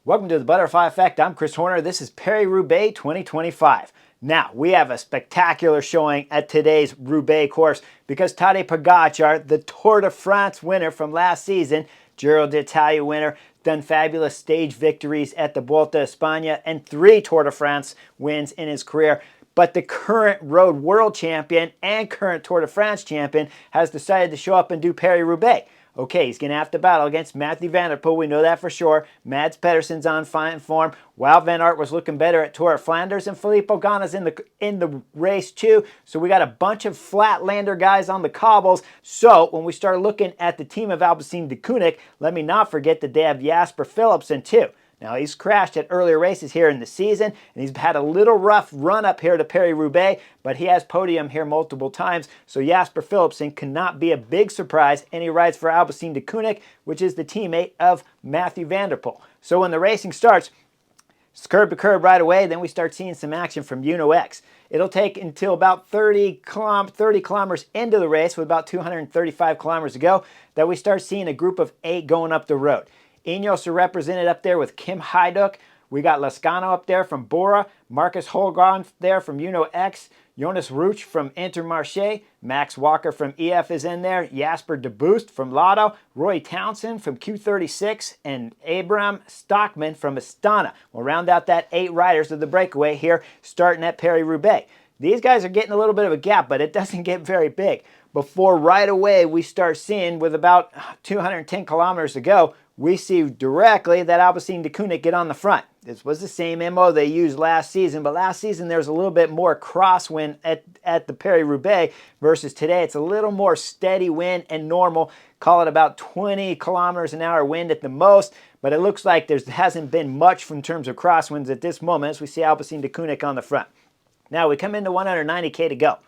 Welcome to the Butterfly Effect. I'm Chris Horner. This is Paris-Roubaix 2025. Now, we have a spectacular showing at today's Roubaix course because Tadej Pogačar, the Tour de France winner from last season, Giro d'Italia winner, done fabulous stage victories at the Vuelta a España and 3 Tour de France wins in his career. But the current road world champion and current Tour de France champion has decided to show up and do Paris-Roubaix. Okay, he's going to have to battle against Mathieu Vanderpool. We know that for sure. Mads Pedersen's on fine form. Wout van Aert was looking better at Tour of Flanders, and Filippo Ganna's in the race too. So we got a bunch of flatlander guys on the cobbles. So when we start looking at the team of Alpecin de Koenig, let me not forget that they have Jasper Philipsen too. Now, he's crashed at earlier races here in the season, and he's had a little rough run up here to Paris-Roubaix, but he has podium here multiple times, so Jasper Philipsen cannot be a big surprise, and he rides for Alpecin de Koenig, which is the teammate of Mathieu Vanderpool. So when the racing starts, it's curb to curb right away, then we start seeing some action from UNO-X. It'll take until about 30 kilometers into the race, with about 235 kilometers to go, that we start seeing a group of 8 going up the road. Ineos are represented up there with Kim Hajduk. We got Lascano up there from Bora, Marcus Holgren there from UNO-X, Jonas Ruch from Intermarché, Max Walker from EF is in there, Jasper de Boost from Lotto, Roy Townsend from Q36, and Abraham Stockman from Astana. We'll round out that 8 riders of the breakaway here, starting at Paris-Roubaix. These guys are getting a little bit of a gap, but it doesn't get very big. Before right away we start seeing, with about 210 kilometers to go, we see directly that Alpecin de Koenig get on the front. This was the same MO they used last season, but last season there was a little bit more crosswind at the Paris-Roubaix versus today. It's a little more steady wind and normal. Call it about 20 kilometers an hour wind at the most, but it looks like there hasn't been much in terms of crosswinds at this moment as we see Alpecin de Koenig on the front. Now we come into 190K to go.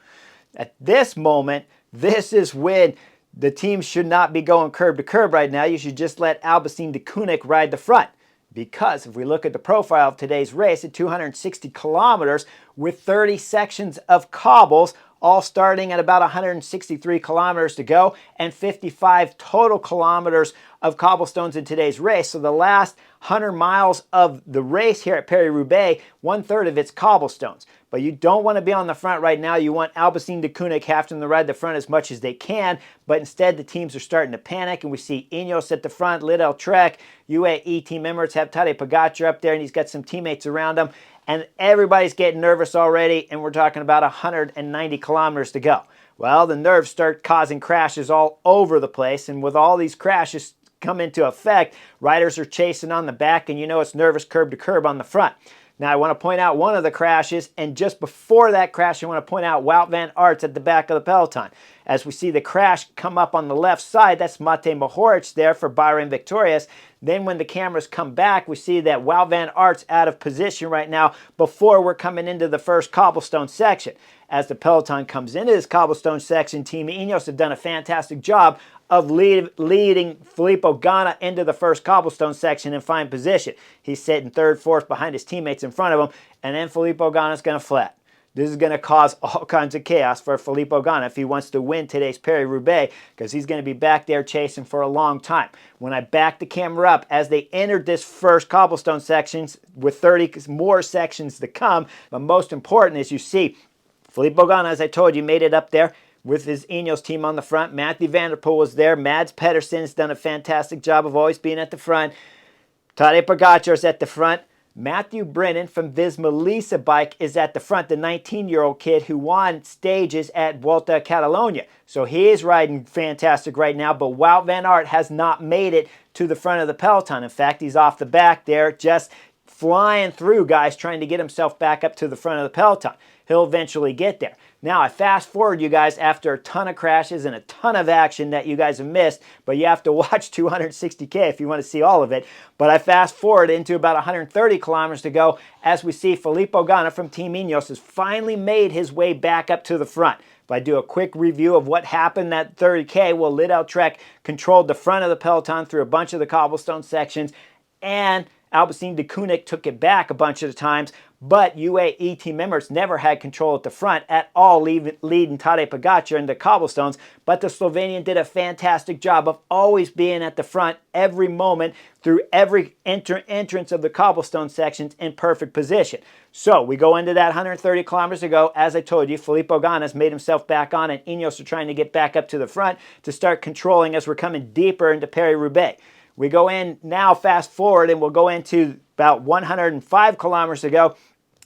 At this moment, this is when the team should not be going curb to curb right now. You should just let Alpecin de Koenig ride the front. Because if we look at the profile of today's race at 260 kilometers with 30 sections of cobbles, all starting at about 163 kilometers to go, and 55 total kilometers of cobblestones in today's race. So the last 100 miles of the race here at Paris-Roubaix, 1/3 of it's cobblestones. But you don't want to be on the front right now. You want Alpecin de Koenig having to ride the front as much as they can, but instead the teams are starting to panic, and we see Ineos at the front, Lidl Trek, UAE team members have Tadej Pogačar up there, and he's got some teammates around him, and everybody's getting nervous already, and we're talking about 190 kilometers to go. Well, the nerves start causing crashes all over the place, and with all these crashes come into effect, riders are chasing on the back, and you know it's nervous curb to curb on the front. Now, I want to point out one of the crashes, and just before that crash, I want to point out Wout van Aert's at the back of the peloton. As we see the crash come up on the left side, that's Matej Mohoric there for Bahrain Victorious. Then when the cameras come back, we see that Wout van Aert's out of position right now before we're coming into the first cobblestone section. As the peloton comes into this cobblestone section, Team Ineos have done a fantastic job of leading Filippo Ganna into the first cobblestone section in fine position. He's sitting 3rd, 4th behind his teammates in front of him, and then Filippo Ganna's going to flat. This is going to cause all kinds of chaos for Filippo Ganna if he wants to win today's Paris-Roubaix, because he's going to be back there chasing for a long time. When I back the camera up, as they entered this first cobblestone sections, with 30 more sections to come, but most important is you see Filippo Ganna, as I told you, made it up there with his Ineos team on the front. Mathieu Vanderpool was there. Mads Pedersen's done a fantastic job of always being at the front. Tadej Pogačar's at the front. Matthew Brennan from Visma Lease Bike is at the front, the 19-year-old kid who won stages at Vuelta a Catalonia. So he is riding fantastic right now, but Wout van Aert has not made it to the front of the peloton. In fact, he's off the back there, just flying through guys, trying to get himself back up to the front of the peloton. He'll eventually get there. Now, I fast forward you guys after a ton of crashes and a ton of action that you guys have missed, but you have to watch 260K if you want to see all of it. But I fast forward into about 130 kilometers to go as we see Filippo Ganna from Team Ineos has finally made his way back up to the front. If I do a quick review of what happened that 30K, well, Lidl Trek controlled the front of the peloton through a bunch of the cobblestone sections, and Alpecin de Koenig took it back a bunch of the times, but UAE team members never had control at the front at all, leading Tadej Pogačar into cobblestones. But the Slovenian did a fantastic job of always being at the front every moment through every entrance of the cobblestone sections in perfect position. So we go into that 130 kilometers ago. As I told you, Filippo Ganna's made himself back on, and Ineos are trying to get back up to the front to start controlling as we're coming deeper into Paris-Roubaix. We go in now, fast forward, and we'll go into about 105 kilometers ago,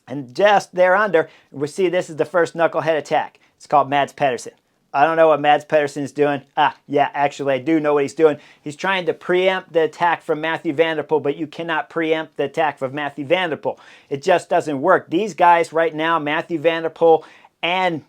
and just there under, we see this is the first knucklehead attack. It's called Mads Pedersen. I don't know what Mads Pedersen is doing. Yeah, actually I do know what he's doing. He's trying to preempt the attack from Mathieu Vanderpool, but you cannot preempt the attack from Mathieu Vanderpool. It just doesn't work. These guys right now, Mathieu Vanderpool and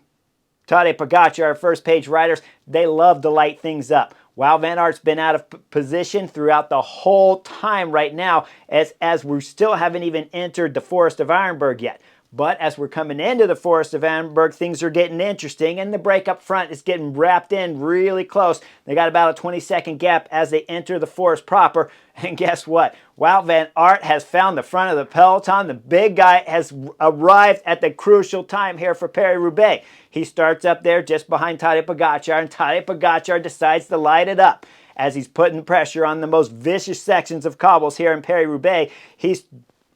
Tadej Pogačar, our first page riders, they love to light things up. Wout van Aert's been out of position throughout the whole time right now, as we still haven't even entered the Forest of Ironburg yet. But as we're coming into the Forest of Vandenberg, things are getting interesting, and the break up front is getting wrapped in really close. They got about a 20-second gap as they enter the forest proper. And guess what? Wout van Aert has found the front of the peloton. The big guy has arrived at the crucial time here for Paris-Roubaix. He starts up there just behind Tadej Pogačar, and Tadej Pogačar decides to light it up. As he's putting pressure on the most vicious sections of cobbles here in Paris-Roubaix, he's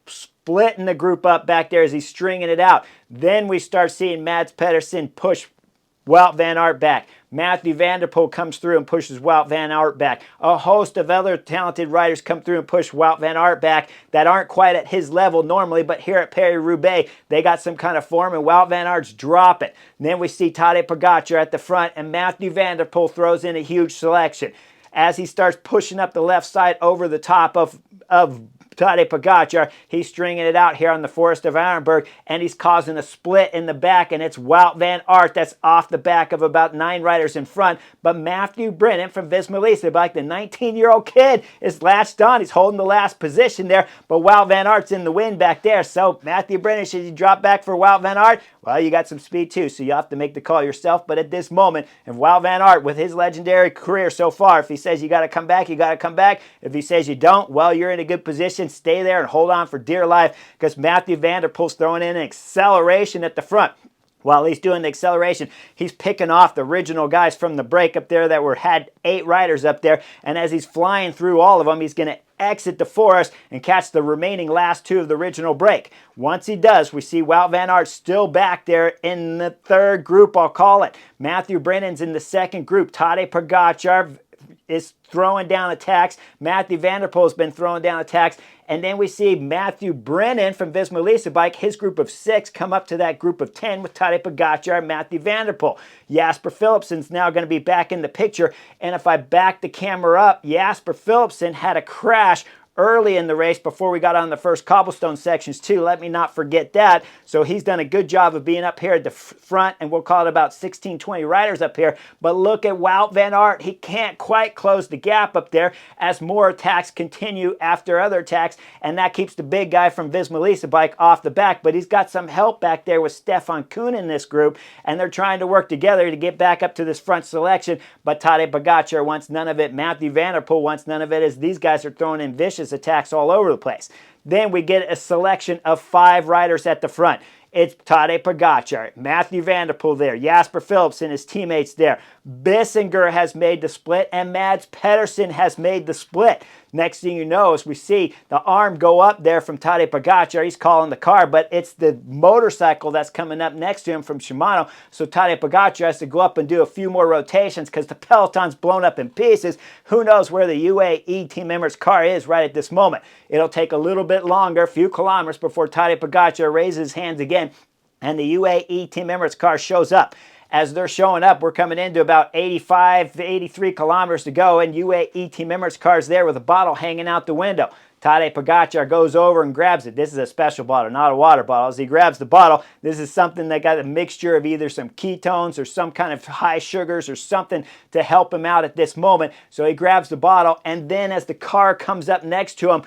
splitting the group up back there as he's stringing it out. Then we start seeing Mads Pedersen push Wout van Aert back. Mathieu Vanderpool comes through and pushes Wout van Aert back. A host of other talented riders come through and push Wout van Aert back that aren't quite at his level normally, but here at Paris-Roubaix, they got some kind of form, and Wout van Aert's dropping. And then we see Tadej Pogačar at the front, and Mathieu Vanderpool throws in a huge selection. As he starts pushing up the left side over the top of Tadej Pogačar, he's stringing it out here on the Forest of Ironburg, and he's causing a split in the back, and it's Wout van Aert that's off the back of about 9 riders in front. But Matthew Brennan from Visma-Lease, like the 19-year-old kid, is latched on. He's holding the last position there, but Wout van Aert's in the wind back there. So Matthew Brennan, should you drop back for Wout van Aert? Well, you got some speed too, so you have to make the call yourself. But at this moment, if Wout van Aert, with his legendary career so far, if he says you got to come back, you got to come back. If he says you don't, well, you're in a good position. Stay there and hold on for dear life, because Mathieu Vanderpool's throwing in an acceleration at the front. While he's doing the acceleration, he's picking off the original guys from the break up there that had 8 riders up there. And as he's flying through all of them, he's going to exit the forest and catch the remaining last 2 of the original break. Once he does, we see Wout van Aert still back there in the 3rd group, I'll call it. Matthew Brennan's in the 2nd group. Tadej Pogačar is throwing down attacks. Mathieu Vanderpool has been throwing down attacks. And then we see Matthew Brennan from Visma-Lease Bike, his group of 6, come up to that group of 10 with Tadej Pogačar and Mathieu Vanderpool. Jasper Philipsen's now going to be back in the picture. And if I back the camera up, Jasper Philipsen had a crash early in the race before we got on the first cobblestone sections too. Let me not forget that. So he's done a good job of being up here at the front, and we'll call it about 16, 20 riders up here. But look at Wout van Aert. He can't quite close the gap up there as more attacks continue after other attacks, and that keeps the big guy from Visma-Lease Bike off the back. But he's got some help back there with Stefan Kuhn in this group, and they're trying to work together to get back up to this front selection. But Tadej Pogačar wants none of it. Mathieu Vanderpool wants none of it, as these guys are throwing in vicious attacks all over the place. Then we get a selection of 5 riders at the front. It's Tadej Pogačar, Mathieu Vanderpool there, Jasper Philipsen, his teammates there. Bissinger has made the split, and Mads Pedersen has made the split. Next thing you know is we see the arm go up there from Tadej Pogačar. He's calling the car, but it's the motorcycle that's coming up next to him from Shimano. So Tadej Pogačar has to go up and do a few more rotations because the peloton's blown up in pieces. Who knows where the UAE team member's car is right at this moment. It'll take a little bit longer, a few kilometers, before Tadej Pogačar raises his hands again and the UAE team member's car shows up. As they're showing up, we're coming into about 85 to 83 kilometers to go, and UAE team members' car's there with a bottle hanging out the window. Tadej Pogačar goes over and grabs it. This is a special bottle, not a water bottle. As he grabs the bottle, this is something that got a mixture of either some ketones or some kind of high sugars or something to help him out at this moment. So he grabs the bottle, and then as the car comes up next to him,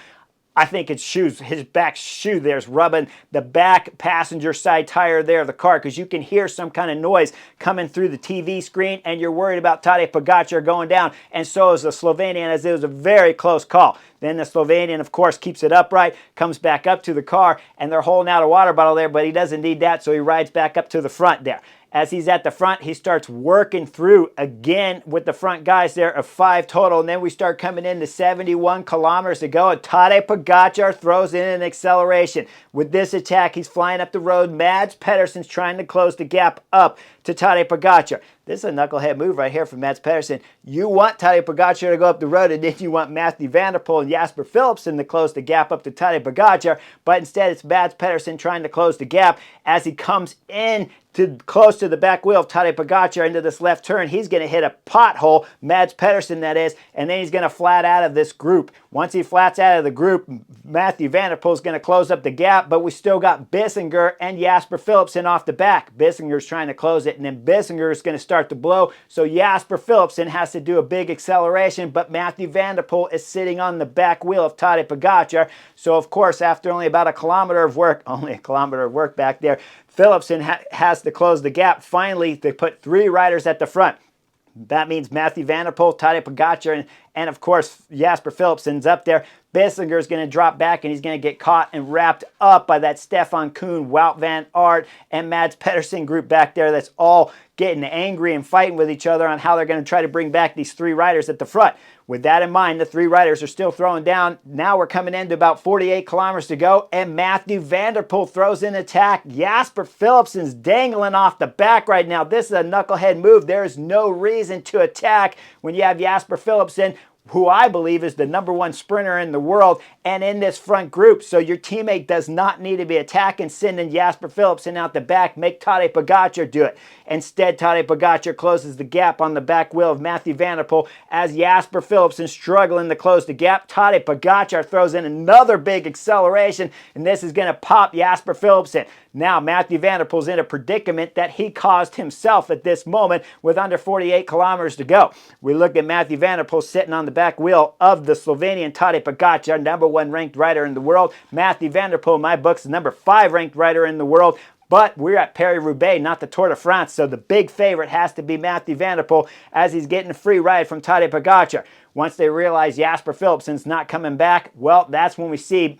I think it's shoes. His back shoe there's rubbing the back passenger side tire there of the car, because you can hear some kind of noise coming through the TV screen, and you're worried about Tadej Pogačar going down, and so is the Slovenian, as it was a very close call. Then the Slovenian, of course, keeps it upright, comes back up to the car, and they're holding out a water bottle there, but he doesn't need that, so he rides back up to the front there. As he's at the front, he starts working through again with the front guys there of 5 total. And then we start coming into 71 kilometers to go. And Tadej Pogačar throws in an acceleration. With this attack, he's flying up the road. Mads Pedersen's trying to close the gap up to Tadej Pogačar. This is a knucklehead move right here from Mads Pedersen. You want Tadej Pogačar to go up the road, and then you want Matthew Vanderpool and Jasper Philipsen to close the gap up to Tadej Pogačar. But instead, it's Mads Pedersen trying to close the gap as he comes in to close to the back wheel of Tadej Pogačar into this left turn. He's going to hit a pothole, Mads Pedersen that is, and then he's going to flat out of this group. Once he flats out of the group, Matthew Vanderpool is going to close up the gap, but we still got Bissinger and Jasper Philipsen off the back. Bissinger's trying to close it, and then Bissinger is going to start to blow, so Jasper Philipsen has to do a big acceleration, but Matthew Vanderpool is sitting on the back wheel of Tadej Pogačar. So, of course, after only about a kilometer of work, back there, Philipsen has to close the gap. Finally, they put 3 riders at the front. That means Matthew Vanderpool, Tadej Pogačar, and of course, Jasper Philipsen's up there. Bissinger is going to drop back, and he's going to get caught and wrapped up by that Stefan Kuhn, Wout van Aert, and Mads Pedersen group back there that's all getting angry and fighting with each other on how they're going to try to bring back these 3 riders at the front. With that in mind, the 3 riders are still throwing down. Now we're coming into about 48 kilometers to go, and Matthew Vanderpool throws in attack. Jasper Philipsen's dangling off the back right now. This is a knucklehead move. There is no reason to attack when you have Jasper Philipsen, who I believe is the #1 sprinter in the world, and in this front group. So your teammate does not need to be attacking, sending Jasper Philipsen out the back. Make Tadej Pogačar do it. Instead, Tadej Pogačar closes the gap on the back wheel of Matthew Vanderpool as Jasper Philipsen struggling to close the gap. Tadej Pogačar throws in another big acceleration, and this is going to pop Jasper Philipsen. Now, Matthew Vanderpool's in a predicament that he caused himself at this moment with under 48 kilometers to go. We look at Matthew Vanderpool sitting on the back wheel of the Slovenian Tadej Pogačar, #1 ranked rider in the world. Matthew Vanderpool, in my books, is #5 ranked rider in the world. But we're at Paris-Roubaix, not the Tour de France, so the big favorite has to be Matthew Vanderpool as he's getting a free ride from Tadej Pogačar. Once they realize Jasper Philipsen's not coming back, well, that's when we see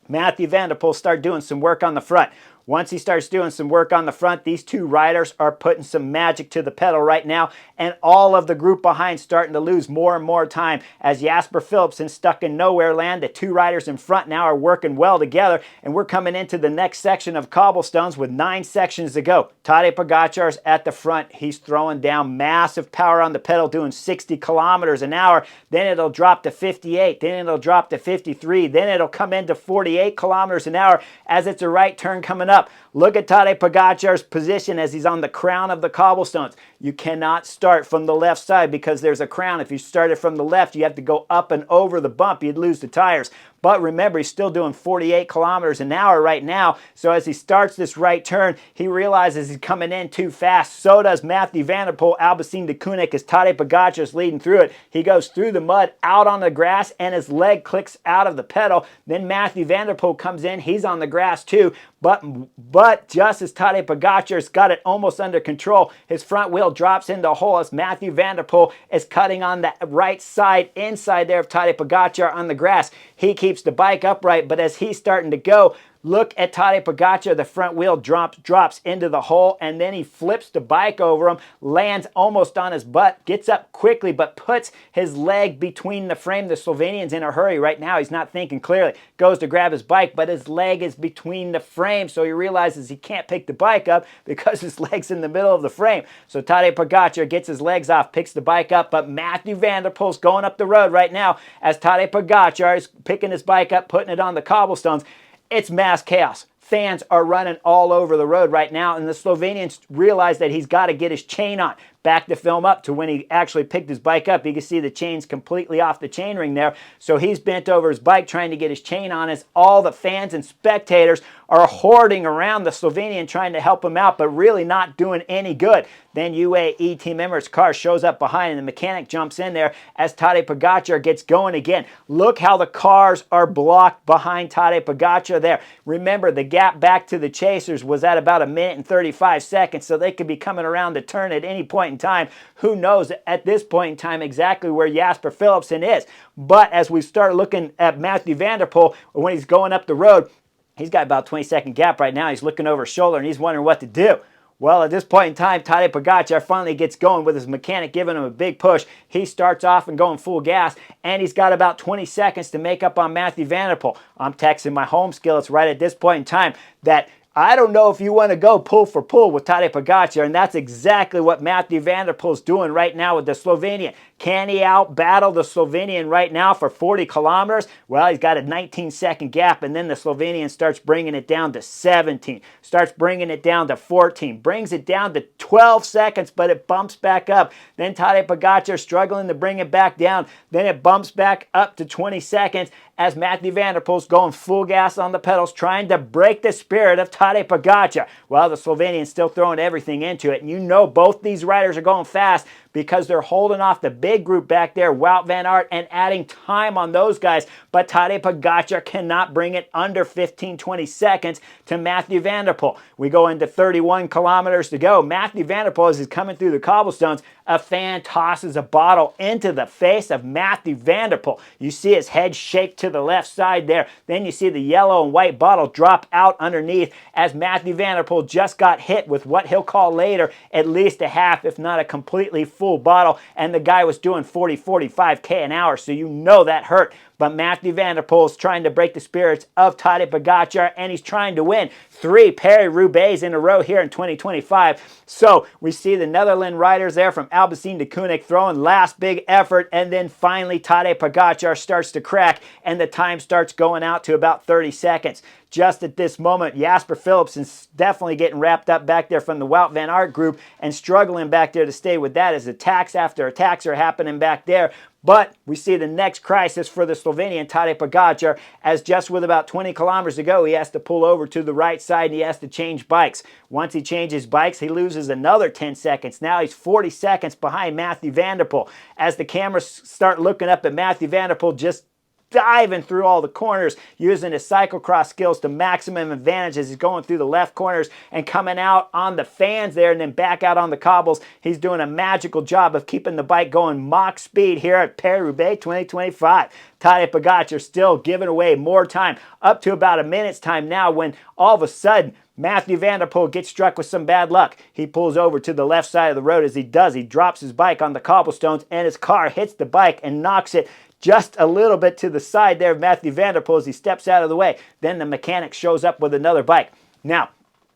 Matthew Vanderpool start doing some work on the front. Once he starts doing some work on the front, these 2 riders are putting some magic to the pedal right now, and all of the group behind starting to lose more and more time as Jasper Philipsen stuck in nowhere land. The 2 riders in front now are working well together, and we're coming into the next section of cobblestones with 9 sections to go. Tadej Pogačar's at the front. He's throwing down massive power on the pedal, doing 60 kilometers an hour. Then it'll drop to 58. Then it'll drop to 53. Then it'll come into 48 kilometers an hour as it's a right turn coming up. Look at Tadej Pogačar's position as he's on the crown of the cobblestones. You cannot start from the left side because there's a crown. If you started from the left, you have to go up and over the bump. You'd lose the tires. But remember, he's still doing 48 kilometers an hour right now. So as he starts this right turn, he realizes he's coming in too fast. So does Matthew Vanderpool. Albacin de Koenig as Tadej Pogačar's leading through it. He goes through the mud, out on the grass, and his leg clicks out of the pedal. Then Matthew Vanderpool comes in. He's on the grass too. But just as Tadej Pogačar's got it almost under control, his front wheel drops into a hole as Matthew Vanderpool is cutting on the right side, inside there of Tadej Pogačar on the grass. He keeps the bike upright, but as he's starting to go, look at Tadej Pogačar. The front wheel drops into the hole, and then he flips the bike over him, lands almost on his butt, gets up quickly, but puts his leg between the frame. The Slovenian's in a hurry right now. He's not thinking clearly. Goes to grab his bike, but his leg is between the frame, so he realizes he can't pick the bike up because his leg's in the middle of the frame. So Tadej Pogačar gets his legs off, picks the bike up, but Matthew Vanderpool's going up the road right now as Tadej Pogačar is picking his bike up, putting it on the cobblestones. It's mass chaos. Fans are running all over the road right now, and the Slovenians realize that he's got to get his chain on. Back the film up to when he actually picked his bike up. You can see the chain's completely off the chain ring there. So he's bent over his bike trying to get his chain on as all the fans and spectators are hoarding around the Slovenian trying to help him out, but really not doing any good. Then UAE team member's car shows up behind and the mechanic jumps in there as Tadej Pogačar gets going again. Look how the cars are blocked behind Tadej Pogačar there. Remember, the gap back to the chasers was at about 1:35 seconds, so they could be coming around the turn at any point in time. Who knows at this point in time exactly where Jasper Philipsen is. But as we start looking at Mathieu van der Poel, when he's going up the road, he's got about a 20-second gap right now. He's looking over his shoulder and he's wondering what to do. Well, at this point in time, Tadej Pogačar finally gets going with his mechanic giving him a big push. He starts off and going full gas, and he's got about 20 seconds to make up on Mathieu van der Poel. I'm texting my home skillets right at this point in time that I don't know if you want to go pull for pull with Tadej Pogačar, and that's exactly what Mathieu van der Poel is doing right now with the Slovenian. Can he out-battle the Slovenian right now for 40 kilometers? Well, he's got a 19-second gap, and then the Slovenian starts bringing it down to 17, starts bringing it down to 14, brings it down to 12 seconds, but it bumps back up. Then Tadej Pogačar struggling to bring it back down. Then it bumps back up to 20 seconds as Mathieu van der Poel's going full gas on the pedals, trying to break the spirit of Tadej Pogačar. Well, the Slovenian's still throwing everything into it, and you know both these riders are going fast because they're holding off the big group back there, Wout van Aert, and adding time on those guys. But Tadej Pogačar cannot bring it under 15-20 seconds to Mathieu van der Poel. We go into 31 kilometers to go. Mathieu van der Poel, as he's coming through the cobblestones, a fan tosses a bottle into the face of Mathieu van der Poel. You see his head shake to the left side there. Then you see the yellow and white bottle drop out underneath as Mathieu van der Poel just got hit with what he'll call later at least a half, if not a completely full bottle, and the guy was doing 40-45 an hour, so you know that hurt. But Mathieu van der Poel is trying to break the spirits of Tadej Pogačar, and he's trying to win 3 Paris-Roubaix in a row here in 2025. So we see the Netherlands riders there from Albacete to Koenig throwing last big effort, and then finally Tadej Pogačar starts to crack, and the time starts going out to about 30 seconds. Just at this moment, Jasper Philipsen's definitely getting wrapped up back there from the Wout van Aert group and struggling back there to stay with that as attacks after attacks are happening back there. But we see the next crisis for the Slovenian Tadej Pogačar, as just with about 20 kilometers to go, he has to pull over to the right side and he has to change bikes. Once he changes bikes, he loses another 10 seconds. Now he's 40 seconds behind Mathieu van der Poel. As the cameras start looking up at Mathieu van der Poel, just diving through all the corners, using his cyclocross skills to maximum advantage as he's going through the left corners and coming out on the fans there and then back out on the cobbles. He's doing a magical job of keeping the bike going Mach speed here at Paris-Roubaix 2025. Tadej Pogačar still giving away more time, up to about a minute's time now, when all of a sudden Mathieu van der Poel gets struck with some bad luck. He pulls over to the left side of the road. As he does, he drops his bike on the cobblestones and his car hits the bike and knocks it just a little bit to the side there of Mathieu van der Poel as he steps out of the way. Then the mechanic shows up with another bike. Now,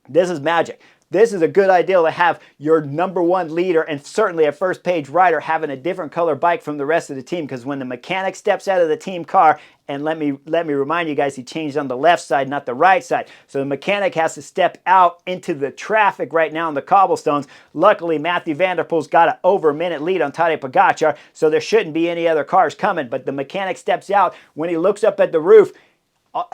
this is magic. This is a good idea to have your #1 leader and certainly a first page rider having a different color bike from the rest of the team, because when the mechanic steps out of the team car, and let me remind you guys, he changed on the left side, not the right side. So the mechanic has to step out into the traffic right now on the cobblestones. Luckily, Mathieu van der Poel's got an over a minute lead on Tadej Pogačar, so there shouldn't be any other cars coming. But the mechanic steps out. When he looks up at the roof,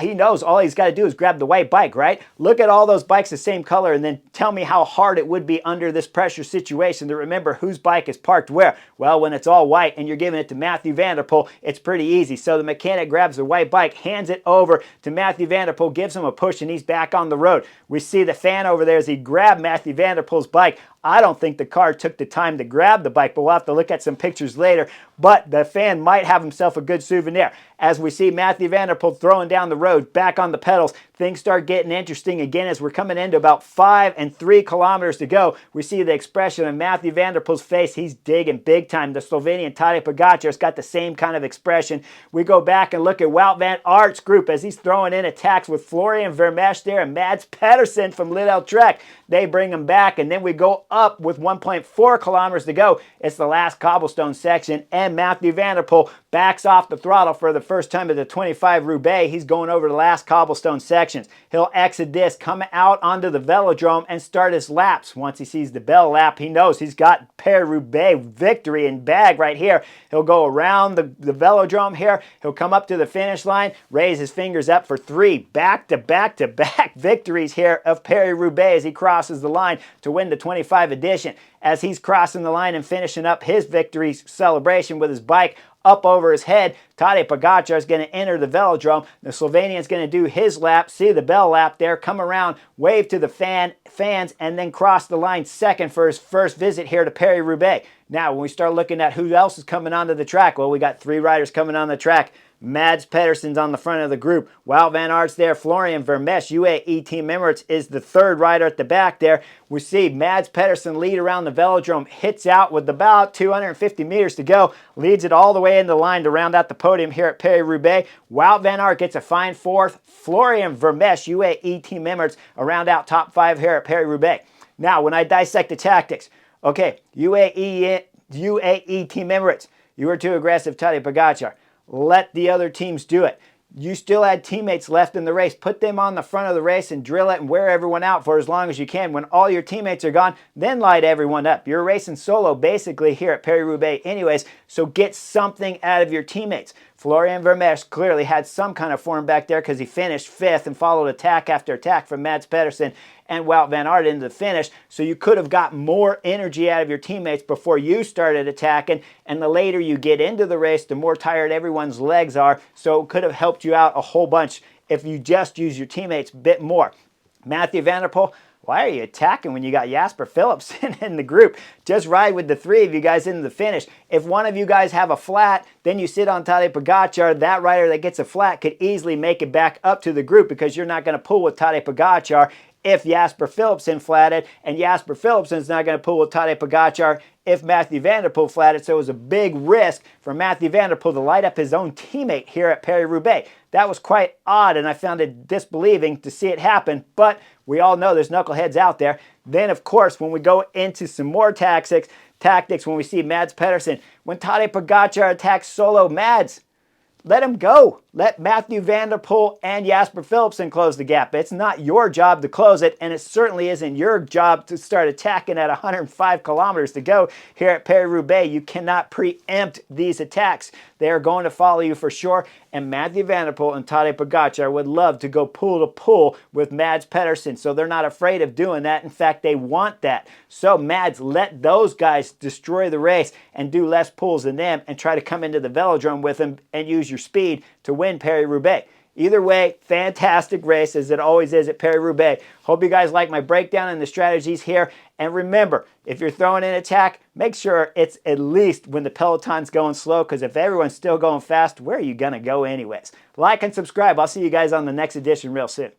he knows all he's got to do is grab the white bike, right? Look at all those bikes the same color and then tell me how hard it would be under this pressure situation to remember whose bike is parked where. Well, when it's all white and you're giving it to Mathieu van der Poel, it's pretty easy. So the mechanic grabs the white bike, hands it over to Mathieu van der Poel, gives him a push, and he's back on the road. We see the fan over there as he grabbed Mathieu van der Poel's bike. I don't think the car took the time to grab the bike, but we'll have to look at some pictures later. But the fan might have himself a good souvenir. As we see Mathieu van der Poel throwing down the road, back on the pedals, things start getting interesting again as we're coming into about 5 and 3 kilometers to go. We see the expression on Mathieu van der Poel's face. He's digging big time. The Slovenian Tadej Pogačar's got the same kind of expression. We go back and look at Wout van Aert's group as he's throwing in attacks with Florian Vermeersch there and Mads Pedersen from Lidl Trek. They bring him back, and then we go up with 1.4 kilometers to go. It's the last cobblestone section, and Mathieu van der Poel backs off the throttle for the first time at the 25 Roubaix. He's going over the last cobblestone sections. He'll exit this, come out onto the velodrome, and start his laps. Once he sees the bell lap, he knows he's got Paris-Roubaix victory in bag right here. He'll go around the velodrome here. He'll come up to the finish line, raise his fingers up for 3 back-to-back-to-back victories here of Paris-Roubaix as he crosses the line to win the 25 edition. As he's crossing the line and finishing up his victory celebration with his bike up over his head, Tadej Pogačar is going to enter the velodrome. The Slovenian is going to do his lap, see the bell lap there, come around, wave to the fans, and then cross the line second for his first visit here to Paris-Roubaix. Now, when we start looking at who else is coming onto the track, well, we got 3 riders coming on the track. Mads Pedersen's on the front of the group. Wout van Aert's there. Florian Vermeersch, UAE Team Emirates, is the 3rd rider at the back there. We see Mads Pedersen lead around the velodrome, hits out with about 250 meters to go, leads it all the way into the line to round out the podium here at Paris-Roubaix. Wout van Aert gets a fine 4th. Florian Vermeersch, UAE Team Emirates, around out top 5 here at Paris-Roubaix. Now, when I dissect the tactics, okay, UAE Team Emirates, you were too aggressive, Tadej Pogačar. Let the other teams do it. You still had teammates left in the race. Put them on the front of the race and drill it and wear everyone out for as long as you can. When all your teammates are gone, then light everyone up. You're racing solo basically here at Paris-Roubaix anyways, so get something out of your teammates. Florian Vermeersch clearly had some kind of form back there because he finished 5th and followed attack after attack from Mads Pedersen and Wout van Aert into the finish. So you could have got more energy out of your teammates before you started attacking. And the later you get into the race, the more tired everyone's legs are. So it could have helped you out a whole bunch if you just use your teammates a bit more. Mathieu van der Poel, why are you attacking when you got Jasper Philipsen in the group? Just ride with the 3 of you guys into the finish. If one of you guys have a flat, then you sit on Tadej Pogačar. That rider that gets a flat could easily make it back up to the group because you're not going to pull with Tadej Pogačar if Jasper Philipsen flatted, and Jasper Philipsen's not going to pull with Tadej Pogačar if Mathieu van der Poel flatted. So it was a big risk for Mathieu van der Poel to light up his own teammate here at Paris-Roubaix. That was quite odd, and I found it disbelieving to see it happen, but we all know there's knuckleheads out there. Then, of course, when we go into some more tactics, when we see Mads Pedersen, when Tadej Pogačar attacks solo Mads, let him go. Let Mathieu van der Poel and Jasper Philipsen close the gap. It's not your job to close it, and it certainly isn't your job to start attacking at 105 kilometers to go here at Paris-Roubaix. You cannot preempt these attacks. They are going to follow you for sure, and Mathieu van der Poel and Tadej Pogačar would love to go pool to pool with Mads Pedersen, so they're not afraid of doing that. In fact, they want that. So Mads, let those guys destroy the race and do less pulls than them and try to come into the velodrome with them and use your speed to win Paris-Roubaix. Either way, fantastic race as it always is at Paris-Roubaix. Hope you guys like my breakdown and the strategies here. And remember, if you're throwing in attack, make sure it's at least when the peloton's going slow, because if everyone's still going fast, where are you going to go anyways? Like and subscribe. I'll see you guys on the next edition real soon.